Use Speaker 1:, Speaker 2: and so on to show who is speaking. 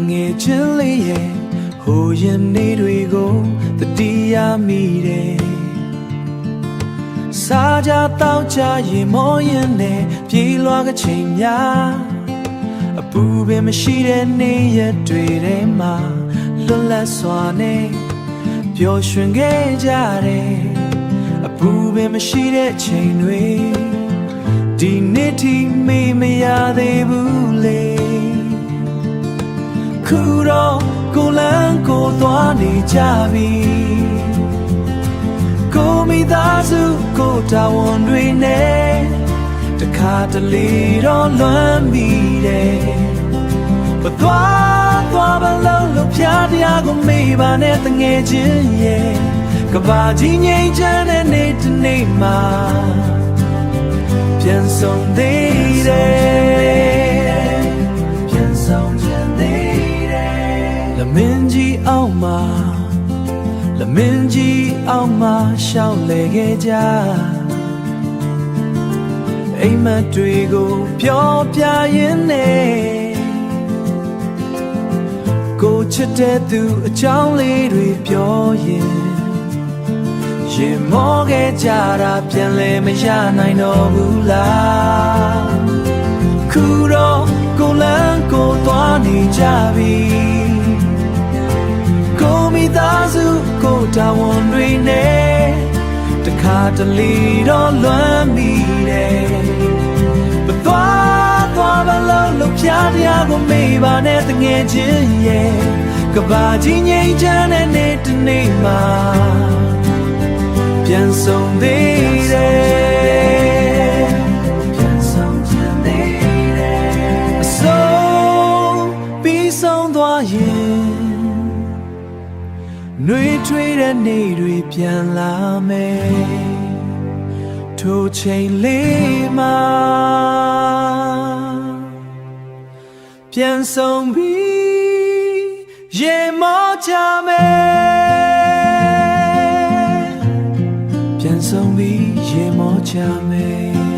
Speaker 1: ငယ်ချင်းလေးရဲ့ဟိုရင်နေတွေကိုတတိယမိတယ်စားကြတောက်ကြရင်မောရင်နဲ့ပြေးလွှားကချိန်များအပူပင်မရှိတဲ့နေ့ရက်တွေထဲမှာလွတ်လပ်စွာနဲ့ပျော်ရွှင်ခဲ့ကြတယ်အပူပင်မရှိတဲ့ချိန်တွေဒီနေ့ထိမေ့မရသေးဘူးလေခုတော့ကိုလန်းကိုသွားနေကြပြီကိုမိသားစုကိုတာဝန်တွေနဲ့တခါတလေတော့လွမ်းမိတယ်ဘသွားဘလုံးလို့ဖျားတရားကိုမေ့ပါနဲ့တငယ်ချင်းရဲ့ကဘာကြီးငိမ့်ချမ်းတဲ့နေ့တစ်နေ့မှာပြန်ဆောင်သေးတယ်ပြန်ဆောင်ချင်သေးတယ်လမင်းကြီးအောင်မှာလမင်းကြီးအောင်မှာရှောက်လေခဲ့ကြအိမ်မက်တွေကိုပြောပြရင်းနဲ့ကိုချစ်တဲ့သူအကြောင်းလေးတွေပြောရင်ရင်မောခဲ့ကြတာပြန်လဲမရနိုင်တော့ဘူးလားခုတော့ကိုလန်းကိုသွားနေကြပြီကိုမိသားစုကိုတာဝန်တွေနဲ့တခါတလေတော့လွမ်းမိတယ်ဘသွားဘလုံးလို့ဖျားတရားကိုမေ့ပါနဲ့တငယ်ချင်းရဲ့ကဘာကြီးငိမ့်ချမ်းတဲ့နေ့တစ်နေ့မှာပြန်ဆောင်သေးတယ်ပြန်ဆောင်ချင်သေးတယ်အဆုံးပြီးဆုံးသွားရင်နှွေးထွေးတဲ့နေ့တွေပြန်လာမယ်ထိုချိန်လေးမှာပြန်ဆောင်ပြီးရေမောချမယ်ပြန်ဆောင်ပြီးရေမောချမယ်